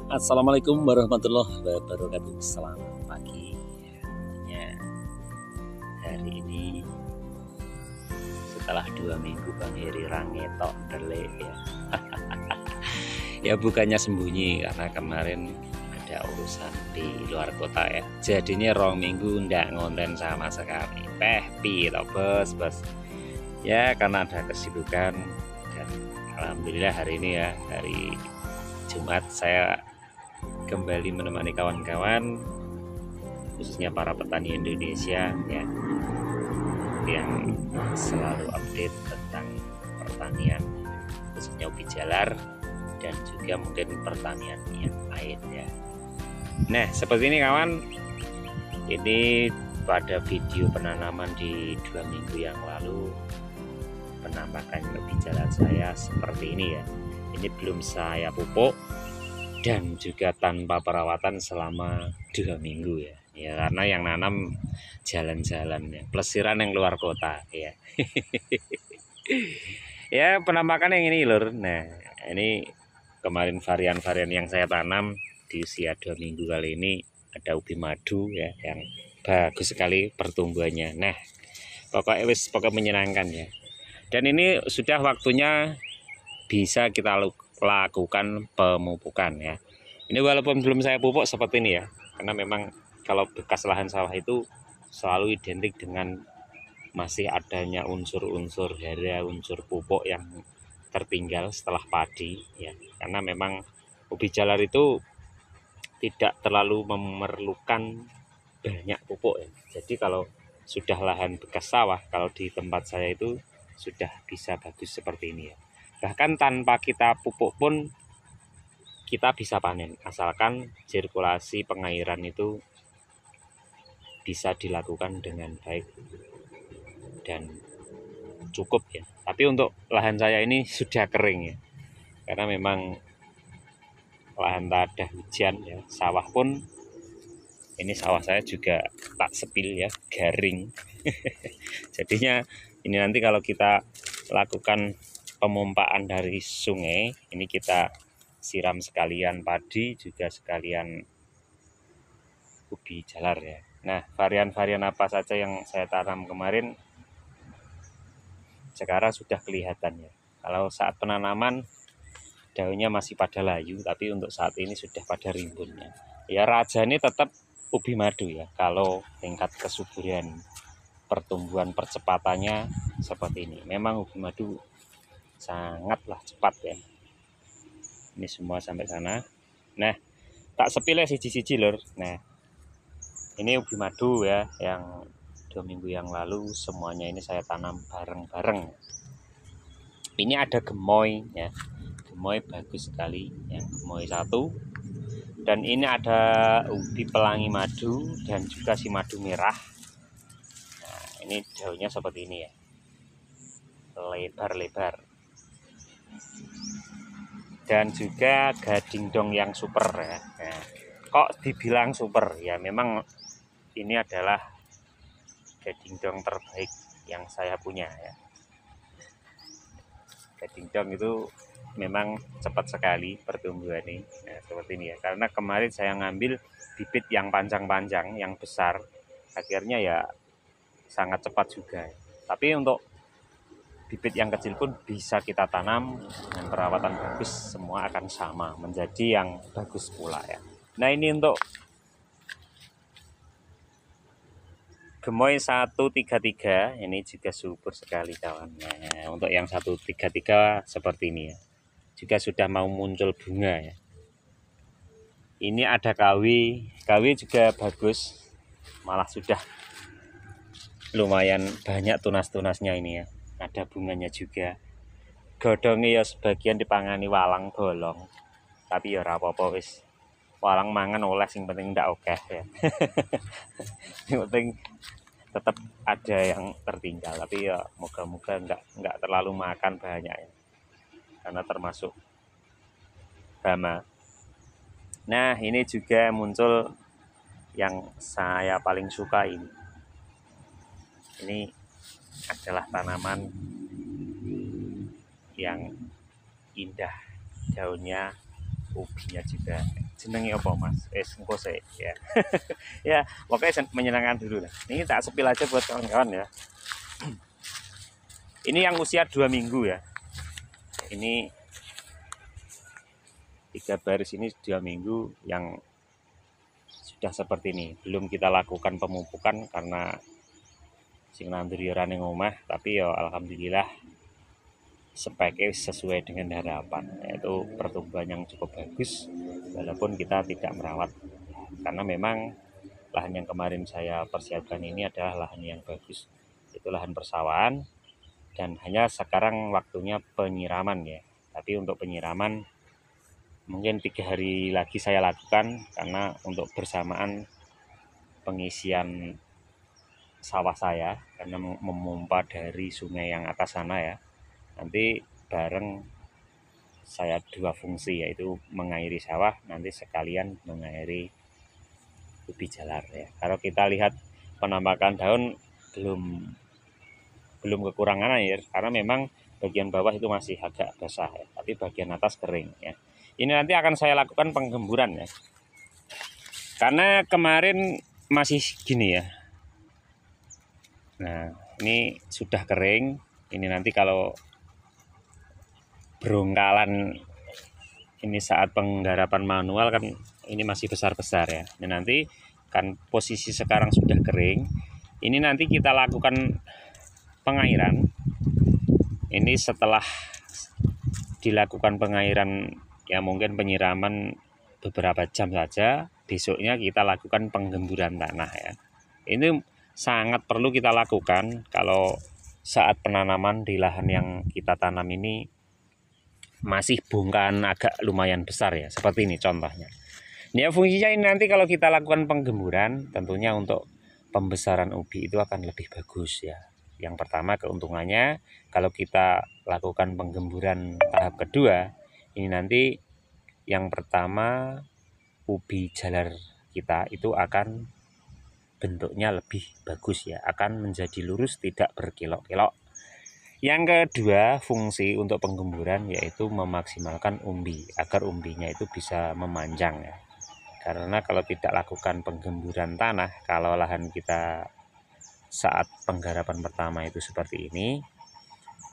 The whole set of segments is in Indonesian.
Assalamualaikum warahmatullahi wabarakatuh. Selamat pagi. Tentunya hari ini setelah 2 minggu Bang Heri rangetok terlek ya. Ya bukannya sembunyi karena kemarin ada urusan di luar kota ya. Jadinya 2 minggu ndak ngonten sama sekali. Pi toh bos. Ya karena ada kesibukan dan alhamdulillah hari ini ya, hari Jumat saya kembali menemani kawan-kawan khususnya para petani Indonesia ya, yang selalu update tentang pertanian khususnya ubi jalar dan juga mungkin pertanian yang lain ya. Nah seperti ini kawan, ini pada video penanaman di 2 minggu yang lalu penampakan ubi jalar saya seperti ini ya. Ini belum saya pupuk dan juga tanpa perawatan selama 2 minggu ya. Ya karena yang nanam jalan-jalan ya, pelesiran yang luar kota ya. Ya penampakan yang ini lur. Nah ini kemarin varian-varian yang saya tanam di usia 2 minggu kali ini ada ubi madu ya, yang bagus sekali pertumbuhannya. Nah pokoknya menyenangkan ya. Dan ini sudah waktunya bisa kita lakukan pemupukan ya. Ini walaupun belum saya pupuk seperti ini ya, karena memang kalau bekas lahan sawah itu selalu identik dengan masih adanya unsur-unsur hara, unsur pupuk yang tertinggal setelah padi ya. Karena memang ubi jalar itu tidak terlalu memerlukan banyak pupuk ya. Jadi kalau sudah lahan bekas sawah, kalau di tempat saya itu sudah bisa bagus seperti ini ya. Bahkan tanpa kita pupuk pun kita bisa panen, asalkan sirkulasi pengairan itu bisa dilakukan dengan baik dan cukup ya. Tapi untuk lahan saya ini sudah kering ya, karena memang lahan tak ada hujan ya. Sawah pun, ini sawah saya juga tak sepil ya, garing. Jadinya ini nanti kalau kita lakukan pemompaan dari sungai, ini kita siram sekalian padi juga sekalian ubi jalar ya. Nah varian-varian apa saja yang saya tanam kemarin sekarang sudah kelihatan ya. Kalau saat penanaman daunnya masih pada layu, tapi untuk saat ini sudah pada rimbunnya ya. Raja ini tetap ubi madu ya, kalau tingkat kesuburan pertumbuhan percepatannya seperti ini. Memang ubi madu sangatlah cepat ya. Ini semua sampai sana. Nah tak sepilih siji-siji lur. Nah ini ubi madu ya, yang 2 minggu yang lalu semuanya ini saya tanam bareng-bareng. Ini ada gemoy ya, gemoy bagus sekali yang gemoy 1. Dan ini ada ubi pelangi madu dan juga si madu merah. Nah ini daunnya seperti ini ya, lebar-lebar. Dan juga gading dong yang super ya. Nah, kok dibilang super ya, memang ini adalah gading dong terbaik yang saya punya ya. Gading dong itu memang cepat sekali pertumbuhannya. Nah, seperti ini ya. Karena kemarin saya ngambil bibit yang panjang-panjang, yang besar, akhirnya ya sangat cepat juga. Tapi untuk bibit yang kecil pun bisa kita tanam dengan perawatan bagus, semua akan sama menjadi yang bagus pula ya. Nah ini untuk gemoy 133 ini juga subur sekali kawan. Nah untuk yang 133 seperti ini ya, juga sudah mau muncul bunga ya. Ini ada kawi juga bagus, malah sudah lumayan banyak tunas-tunasnya ini ya. Ada bunganya juga. Godongnya ya sebagian dipangani walang bolong, tapi ya ora apa-apa wis. Walang mangan oleh, sing penting ndak oke ya. Yang penting tetap ada yang tertinggal, tapi ya moga-moga nggak terlalu makan banyak ya, karena termasuk hama. Nah ini juga muncul yang saya paling suka ini. Ini adalah tanaman yang indah, daunnya, ubinya juga jenenge apa Mas? Engko sik ya. Ya, pokoknya menyenangkan dulu lah. Ini tak sepil aja buat kawan-kawan ya. Ini yang usia 2 minggu ya. Ini 3 baris ini 2 minggu yang sudah seperti ini. Belum kita lakukan pemupukan karena sing nandur ora ning omah, tapi ya alhamdulillah speknya sesuai dengan harapan, yaitu pertumbuhan yang cukup bagus walaupun kita tidak merawat, karena memang lahan yang kemarin saya persiapkan ini adalah lahan yang bagus, itu lahan persawahan, dan hanya sekarang waktunya penyiraman ya. Tapi untuk penyiraman mungkin 3 hari lagi saya lakukan, karena untuk bersamaan pengisian sawah saya, karena memompa dari sungai yang atas sana ya. Nanti bareng saya 2 fungsi, yaitu mengairi sawah, nanti sekalian mengairi ubi jalar ya. Kalau kita lihat penampakan daun belum kekurangan air, karena memang bagian bawah itu masih agak basah ya, tapi bagian atas kering ya. Ini nanti akan saya lakukan penggemburan ya, karena kemarin masih gini ya. Nah, ini sudah kering. Ini nanti kalau berongkalan ini saat penggarapan manual kan ini masih besar-besar ya. Dan nanti kan posisi sekarang sudah kering. Ini nanti kita lakukan pengairan. Ini setelah dilakukan pengairan ya, mungkin penyiraman beberapa jam saja, besoknya kita lakukan penggemburan tanah ya. Ini sangat perlu kita lakukan kalau saat penanaman di lahan yang kita tanam ini masih bongkahan agak lumayan besar ya, seperti ini contohnya. Ini fungsinya ini nanti kalau kita lakukan penggemburan, tentunya untuk pembesaran ubi itu akan lebih bagus ya. Yang pertama keuntungannya, kalau kita lakukan penggemburan tahap kedua, ini nanti yang pertama ubi jalar kita itu akan bentuknya lebih bagus ya, akan menjadi lurus, tidak berkelok-kelok. Yang kedua, fungsi untuk penggemburan yaitu memaksimalkan umbi, agar umbinya itu bisa memanjang ya. Karena kalau tidak lakukan penggemburan tanah, kalau lahan kita saat penggarapan pertama itu seperti ini,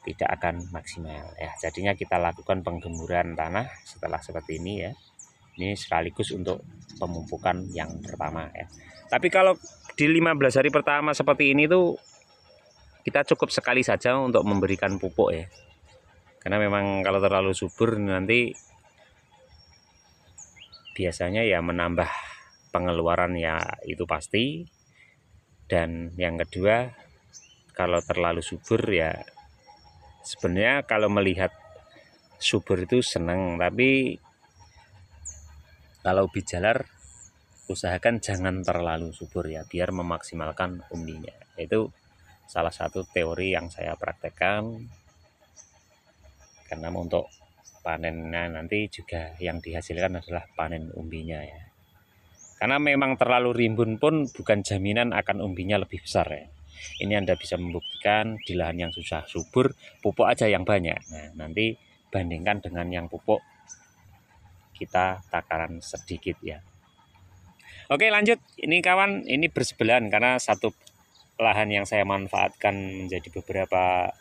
tidak akan maksimal ya. Jadinya kita lakukan penggemburan tanah setelah seperti ini ya. Ini sekaligus untuk pemupukan yang pertama ya. Tapi kalau di 15 hari pertama seperti ini tuh kita cukup sekali saja untuk memberikan pupuk ya. Karena memang kalau terlalu subur nanti biasanya ya menambah pengeluaran ya, itu pasti. Dan yang kedua, kalau terlalu subur ya, sebenarnya kalau melihat subur itu senang, tapi kalau ubi jalar usahakan jangan terlalu subur ya, biar memaksimalkan umbinya. Itu salah satu teori yang saya praktekkan, karena untuk panennya nanti juga yang dihasilkan adalah panen umbinya ya. Karena memang terlalu rimbun pun bukan jaminan akan umbinya lebih besar ya. Ini Anda bisa membuktikan di lahan yang susah subur, pupuk aja yang banyak. Nah, nanti bandingkan dengan yang pupuk kita takaran sedikit ya. Oke, lanjut. Ini kawan, ini bersebelahan karena satu lahan yang saya manfaatkan menjadi beberapa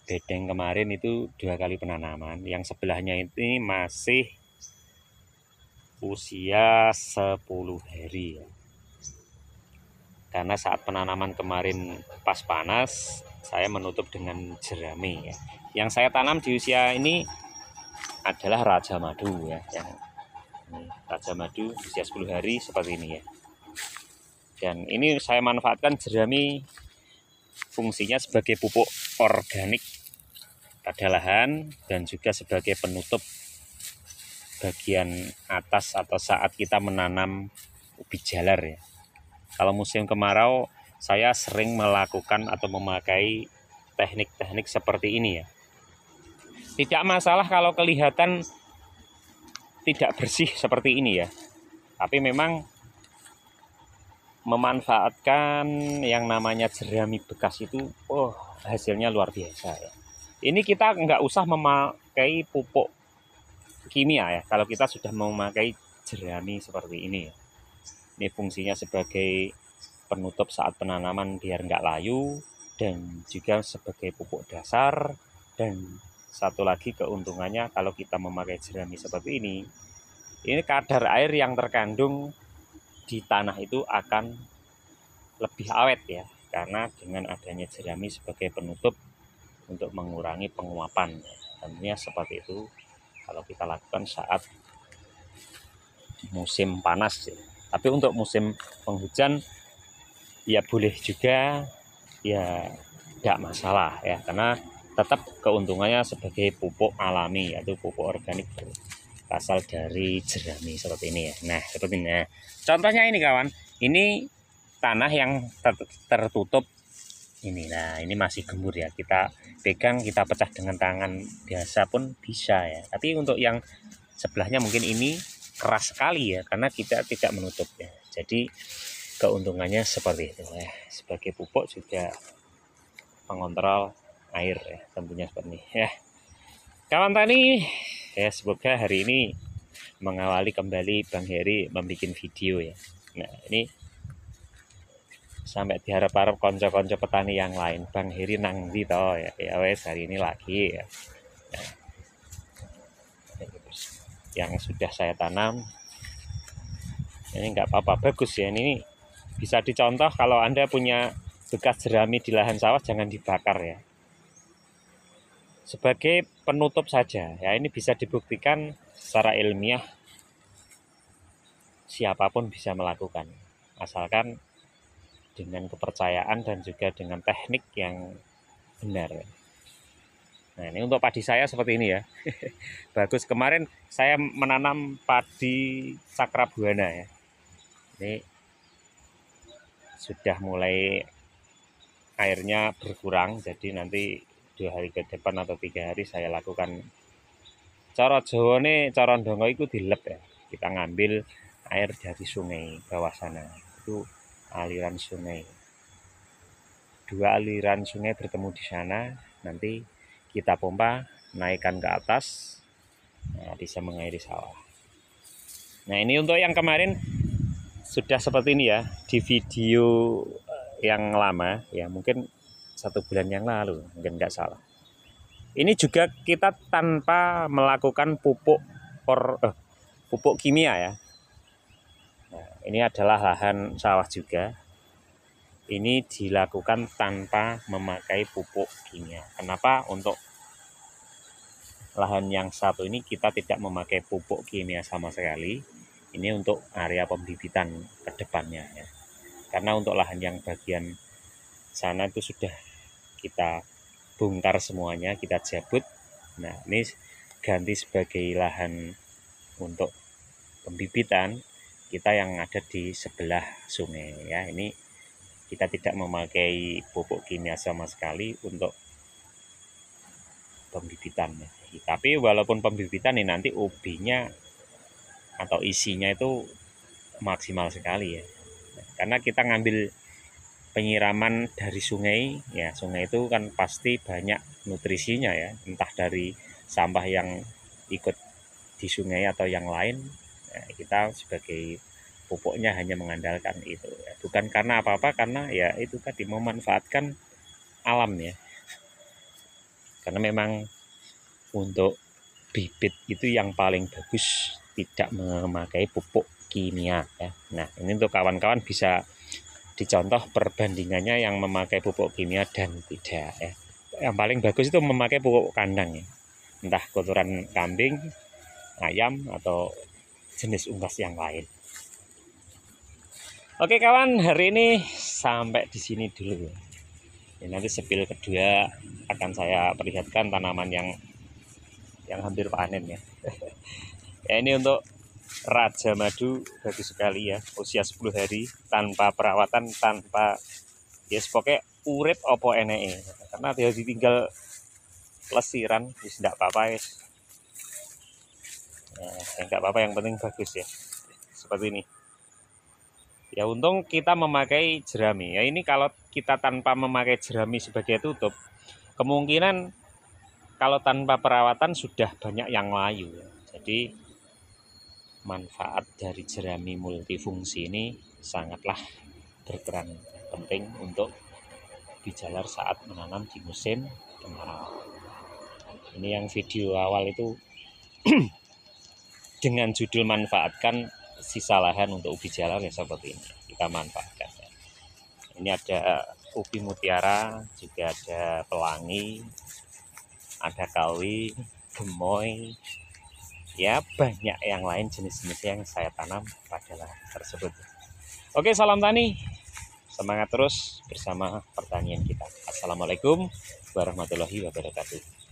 bedeng kemarin itu 2 kali penanaman. Yang sebelahnya ini masih usia 10 hari ya. Karena saat penanaman kemarin pas panas, saya menutup dengan jerami ya. Yang saya tanam di usia ini adalah Raja Madu ya. Yang ini, Raja Madu usia 10 hari seperti ini ya. Dan ini saya manfaatkan jerami, fungsinya sebagai pupuk organik pada lahan dan juga sebagai penutup bagian atas atau saat kita menanam ubi jalar ya. Kalau musim kemarau saya sering melakukan atau memakai teknik-teknik seperti ini ya. Tidak masalah kalau kelihatan tidak bersih seperti ini ya. Tapi memang memanfaatkan yang namanya jerami bekas itu, hasilnya luar biasa ya. Ini kita nggak usah memakai pupuk kimia ya. Kalau kita sudah memakai jerami seperti ini ya. Ini fungsinya sebagai penutup saat penanaman biar nggak layu, dan juga sebagai pupuk dasar. Dan satu lagi keuntungannya kalau kita memakai jerami seperti ini kadar air yang terkandung di tanah itu akan lebih awet ya, karena dengan adanya jerami sebagai penutup untuk mengurangi penguapan. Tentunya seperti itu kalau kita lakukan saat musim panas ya. Tapi untuk musim penghujan ya boleh juga, ya tidak masalah ya, karena tetap keuntungannya sebagai pupuk alami, yaitu pupuk organik berasal dari jerami seperti ini ya. Nah seperti ini. Nah, contohnya ini kawan, ini tanah yang tertutup ini. Nah ini masih gembur ya, kita pegang, kita pecah dengan tangan biasa pun bisa ya. Tapi untuk yang sebelahnya mungkin ini keras sekali ya, karena kita tidak menutup ya. Jadi keuntungannya seperti itu ya. Sebagai pupuk juga pengontrol air ya, tentunya seperti ini ya. Kawan tani ya, semoga hari ini mengawali kembali Bang Heri membuat video ya. Nah ini sampai diharap-harap konco-konco petani yang lain, Bang Heri nang ndi to ya. Ya wes hari ini lagi ya. Nah, yang sudah saya tanam ini nggak apa-apa, bagus ya. Ini bisa dicontoh kalau Anda punya bekas jerami di lahan sawah, jangan dibakar ya, sebagai penutup saja ya. Ini bisa dibuktikan secara ilmiah, siapapun bisa melakukan asalkan dengan kepercayaan dan juga dengan teknik yang benar. Nah ini untuk padi saya seperti ini ya. Bagus, kemarin saya menanam padi Cakrabuana ya. Ini sudah mulai airnya berkurang, jadi nanti 2 hari ke depan atau 3 hari saya lakukan cara Jawane, cara ndonga itu dilep ya. Kita ngambil air dari sungai bawah sana, itu aliran sungai. 2 aliran sungai bertemu di sana, nanti kita pompa, naikkan ke atas, nah, bisa mengairi sawah. Nah ini untuk yang kemarin sudah seperti ini ya. Di video yang lama ya, mungkin 1 bulan yang lalu, mungkin nggak salah. Ini juga kita tanpa melakukan pupuk kimia ya. Nah, ini adalah lahan sawah juga. Ini dilakukan tanpa memakai pupuk kimia. Kenapa? Untuk lahan yang satu ini kita tidak memakai pupuk kimia sama sekali. Ini untuk area pembibitan ke depannya ya. Karena untuk lahan yang bagian sana itu sudah kita bongkar semuanya, kita jabut. Nah ini ganti sebagai lahan untuk pembibitan kita yang ada di sebelah sungai ya. Ini kita tidak memakai pupuk kimia sama sekali untuk pembibitan ya. Tapi walaupun pembibitan ini nanti ubinya atau isinya itu maksimal sekali ya. Karena kita ngambil penyiraman dari sungai ya, sungai itu kan pasti banyak nutrisinya ya, entah dari sampah yang ikut di sungai atau yang lain ya. Kita sebagai pupuknya hanya mengandalkan itu ya. Bukan karena apa-apa, karena ya itu tadi memanfaatkan alam ya. Karena memang untuk bibit itu yang paling bagus tidak memakai pupuk kimia ya. Nah ini untuk kawan-kawan bisa dicontoh perbandingannya yang memakai pupuk kimia dan tidak ya. Yang paling bagus itu memakai pupuk kandang ya, entah kotoran kambing, ayam, atau jenis unggas yang lain. Oke kawan, hari ini sampai di sini dulu ya. Nanti sepil kedua akan saya perlihatkan tanaman yang hampir panen ya. Ya ini untuk Raja Madu, bagus sekali ya, usia 10 hari tanpa perawatan, tanpa ya pokoknya urip opo eneke, karena dia ditinggal lesiran wis ndak apa-apa wis. Nah, enggak apa-apa, yang penting bagus ya. Seperti ini. Ya untung kita memakai jerami. Ya ini kalau kita tanpa memakai jerami sebagai tutup, kemungkinan kalau tanpa perawatan sudah banyak yang layu ya. Jadi manfaat dari jerami multifungsi ini sangatlah berperan penting untuk bijalar saat menanam di musim kemarau. Ini yang video awal itu dengan judul manfaatkan sisa lahan untuk ubi jalar ya seperti ini. Kita manfaatkan. Ini ada ubi mutiara, juga ada pelangi, ada kawi, gemoy, ya banyak yang lain jenis-jenis yang saya tanam pada lahan tersebut. Oke, salam tani, semangat terus bersama pertanian kita. Assalamualaikum warahmatullahi wabarakatuh.